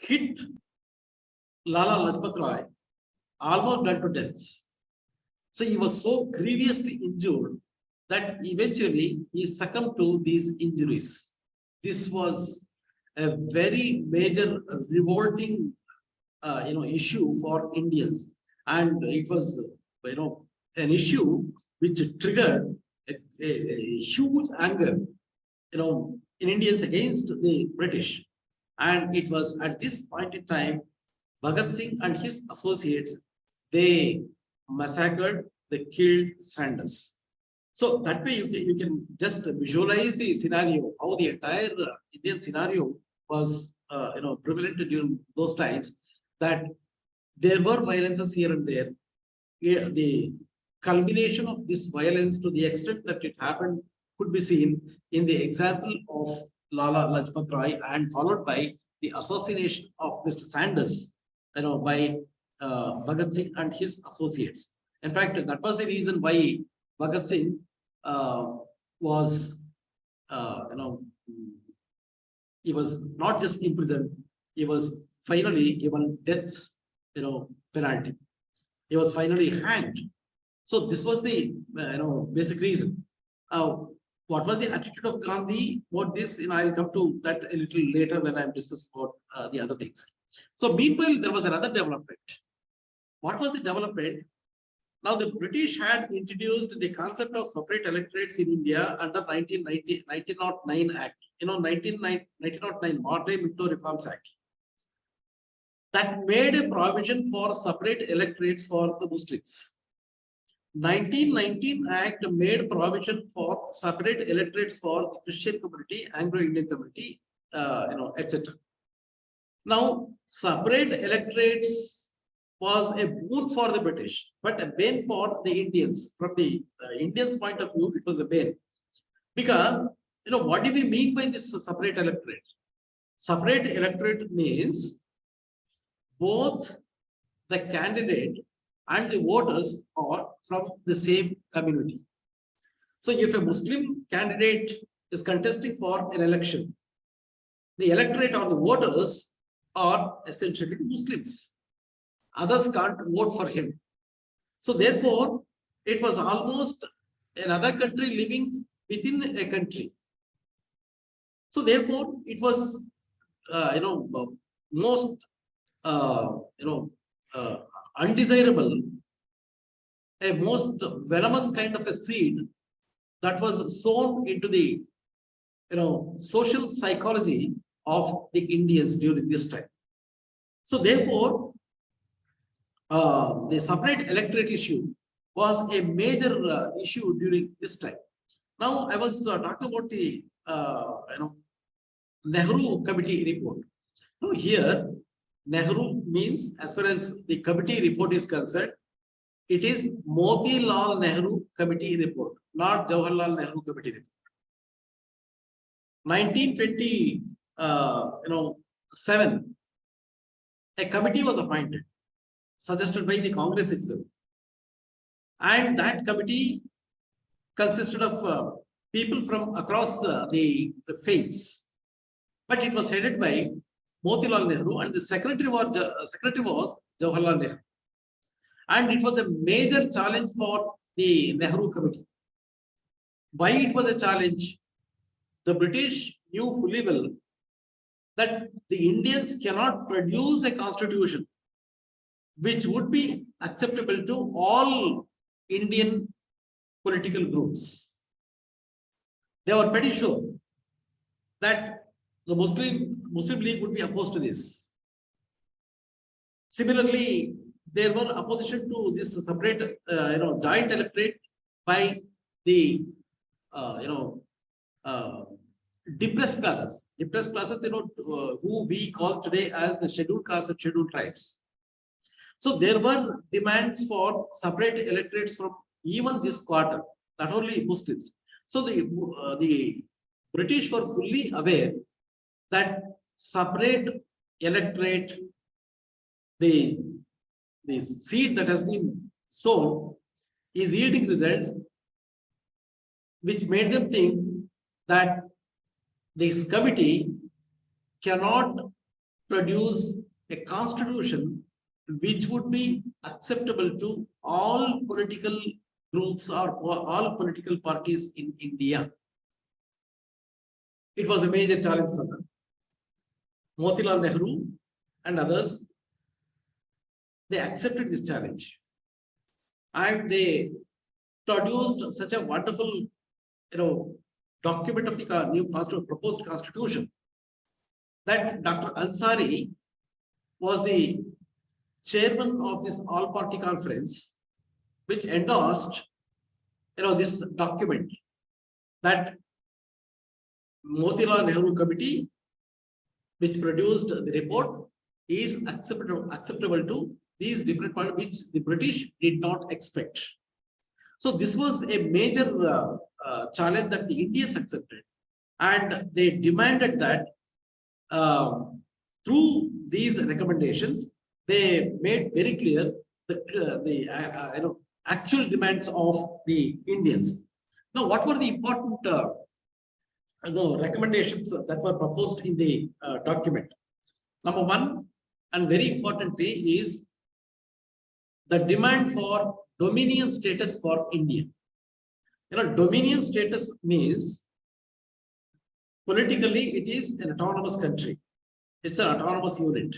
hit Lala Lajpat Rai, almost done to death. So he was so grievously injured that eventually he succumbed to these injuries. This was a very major revolting issue for Indians, and it was an issue which triggered a huge anger in Indians against the British. And it was at this point in time, Bhagat Singh and his associates, they massacred, they killed Sanders. So that way you can just visualize the scenario, how the entire Indian scenario was prevalent during those times, that there were violences here and there. The culmination of this violence to the extent that it happened could be seen in the example of Lala Lajpat Rai and followed by the assassination of Mr. Sanders, by Bhagat Singh and his associates. In fact, that was the reason why Bhagat Singh was, he was not just imprisoned, he was finally given death, penalty. He was finally hanged. So this was the, basic reason. What was the attitude of Gandhi about this? I'll come to that a little later when I'm discussing about the other things. So meanwhile, there was another development. What was the development? Now, the British had introduced the concept of separate electorates in India under 1909 Act, 1909 Maudley-Minto Reforms Act, that made a provision for separate electorates for the Muslims. 1919 Act made provision for separate electorates for the Christian community, Anglo-Indian community, etc. Now, separate electorates was a boon for the British, but a bane for the Indians. From the Indians' point of view, it was a bane. Because, what do we mean by this separate electorate? Separate electorate means both the candidate and the voters are from the same community. So if a Muslim candidate is contesting for an election, the electorate or the voters are essentially Muslims. Others can't vote for him. So therefore, it was almost another country living within a country. So therefore, it was, most, undesirable, a most venomous kind of a seed that was sown into the, social psychology of the Indians during this time. So therefore, the separate electorate issue was a major issue during this time. Now, I was talking about the Nehru Committee report. Now, here, Nehru means, as far as the committee report is concerned, it is Motilal Nehru Committee report, not Jawaharlal Nehru Committee report. 1927, a committee was appointed, suggested by the Congress itself. And that committee consisted of people from across the faiths. But it was headed by Motilal Nehru, and the secretary was Jawaharlal Nehru. And it was a major challenge for the Nehru Committee. Why it was a challenge? The British knew fully well that the Indians cannot produce a constitution which would be acceptable to all Indian political groups. They were pretty sure that the Muslim League would be opposed to this. Similarly, there were opposition to this separate, joint electorate by the, depressed classes. Depressed classes, who we call today as the scheduled castes and scheduled tribes. So there were demands for separate electorates from even this quarter, not only Muslims. So the British were fully aware that separate electorate, the seed that has been sown, is yielding results, which made them think that this committee cannot produce a constitution which would be acceptable to all political groups or all political parties in India. It was a major challenge for them. Motilal Nehru and others, they accepted this challenge and they produced such a wonderful, document of the new proposed constitution that Dr. Ansari was the chairman of this all-party conference, which endorsed, this document that Motilal Nehru Committee, which produced the report, is acceptable to these different points which the British did not expect. So this was a major challenge that the Indians accepted, and they demanded that through these recommendations, they made very clear the actual demands of the Indians. Now, what were the important recommendations that were proposed in the document? Number one, and very importantly, is the demand for dominion status for India. Dominion status means politically it is an autonomous country. It's an autonomous unit.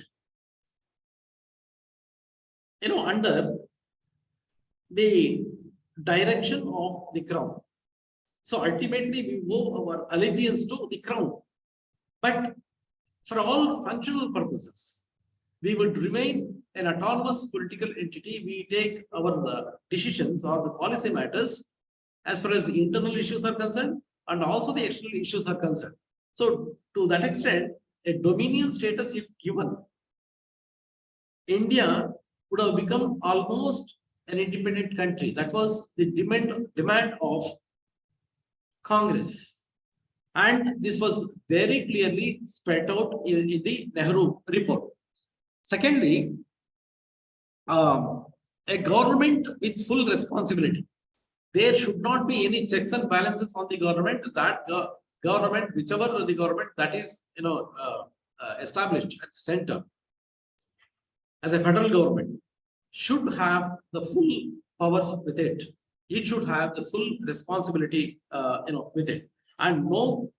Under the direction of the crown. So ultimately we owe our allegiance to the crown. But for all functional purposes, we would remain an autonomous political entity. We take our decisions or the policy matters as far as the internal issues are concerned and also the external issues are concerned. So to that extent, a dominion status if given, India would have become almost an independent country. That was the demand of Congress. And this was very clearly spelled out in the Nehru report. Secondly, a government with full responsibility. There should not be any checks and balances on the government. That government, whichever the government that is, established at the center as a federal government, should have the full powers with it. It should have the full responsibility, with it, and no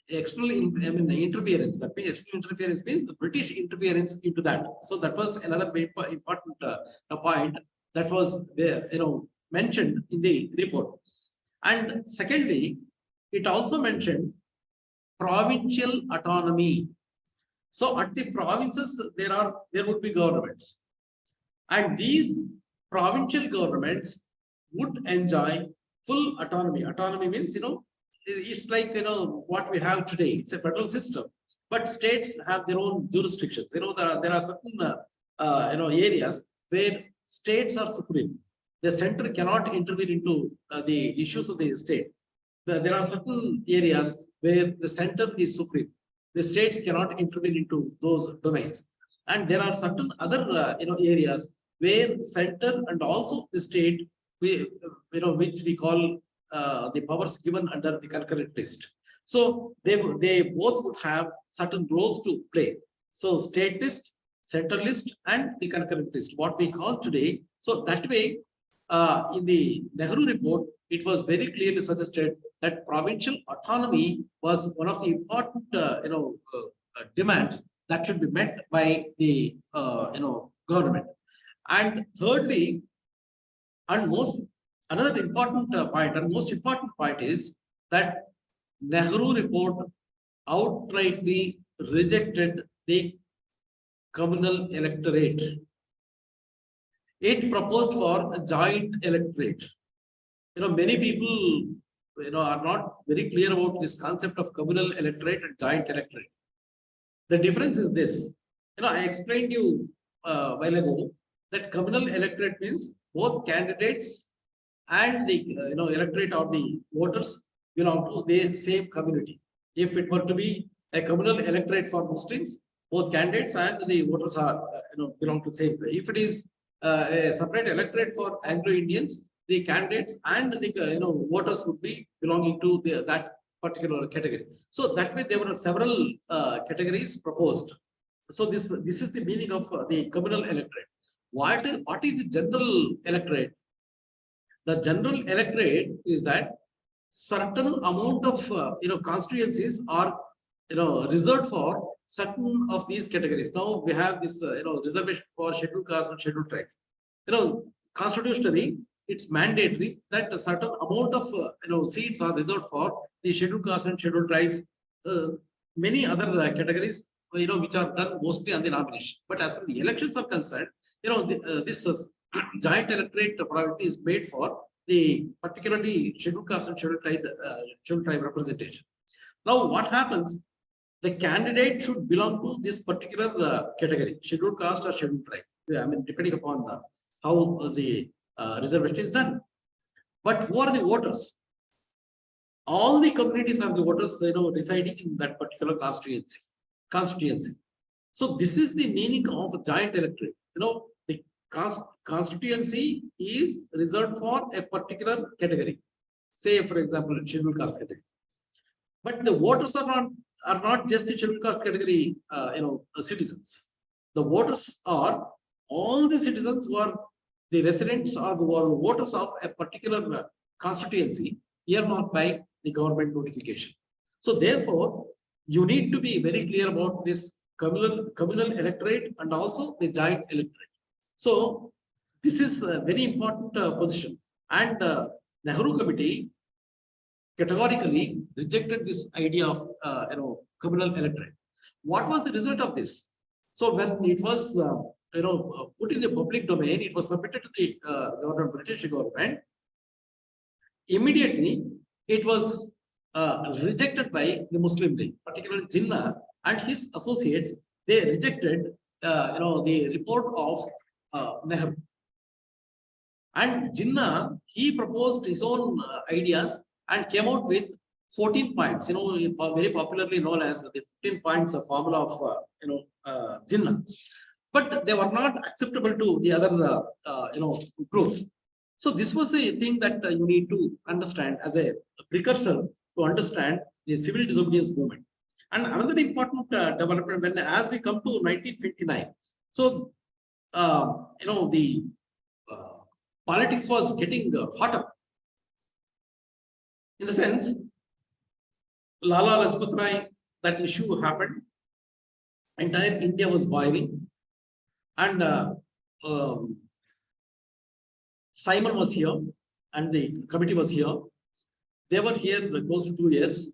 external interference. That means external interference means the British interference into that. So that was another very important point that was mentioned in the report. And secondly, it also mentioned provincial autonomy. So at the provinces there would be governments, and these provincial governments would enjoy full autonomy. Autonomy means it's like what we have today. It's a federal system, but states have their own jurisdictions. There are certain areas where states are supreme. The center cannot intervene into the issues of the state. There are certain areas where the center is supreme. The states cannot intervene into those domains, and there are certain other areas where center and also the state, which we call the powers given under the concurrent list. So they both would have certain roles to play. So state list, center list, and the concurrent list, what we call today. So that way, in the Nehru report, it was very clearly suggested that provincial autonomy was one of the important demands that should be met by the government. And thirdly, and another important point, and most important point, is that Nehru report outrightly rejected the communal electorate. It proposed for a joint electorate. Many people are not very clear about this concept of communal electorate and joint electorate. The difference is this. I explained you a while ago that communal electorate means both candidates and the electorate or the voters belong to the same community. If it were to be a communal electorate for Muslims, both candidates and the voters are belong to the same. If it is a separate electorate for Anglo-Indians, the candidates and the voters would be belonging to that particular category. So that way there were several categories proposed. So this is the meaning of the communal electorate. What is the general electorate? The general electorate is that certain amount of constituencies are reserved for certain of these categories. Now we have this reservation for scheduled castes and scheduled tribes. Constitutionally it's mandatory that a certain amount of seats are reserved for the scheduled castes and scheduled tribes. Many other categories which are done mostly on the nomination. But as far as the elections are concerned, this joint electorate priority is made for the particularly scheduled caste and scheduled tribe representation. Now, what happens? The candidate should belong to this particular category, scheduled caste or scheduled tribe. I mean, depending upon how the reservation is done. But who are the voters? All the communities are the voters, residing in that particular constituency. So this is the meaning of a joint electorate. The constituency is reserved for a particular category. Say, for example, scheduled caste category. But the voters are not just the scheduled caste category, citizens. The voters are all the citizens who are the residents or the voters of a particular constituency earmarked by the government notification. So therefore, you need to be very clear about this communal electorate and also the joint electorate. So this is a very important position, and Nehru Committee categorically rejected this idea of communal electorate. What was the result of this? So when it was put in the public domain, it was submitted to the British government. Immediately, it was rejected by the Muslim League, particularly Jinnah and his associates. They rejected the report of Nehru. And Jinnah, he proposed his own ideas and came out with 14 points, very popularly known as the 15 points of formula of Jinnah. But they were not acceptable to the other groups. So this was a thing that you need to understand as a precursor to understand the civil disobedience movement. And another important development, when as we come to 1929, so the politics was getting hotter. In the sense, Lala Lajpat Rai, that issue happened. Entire India was boiling, and Simon was here, and the committee was here. They were here close to 2 years.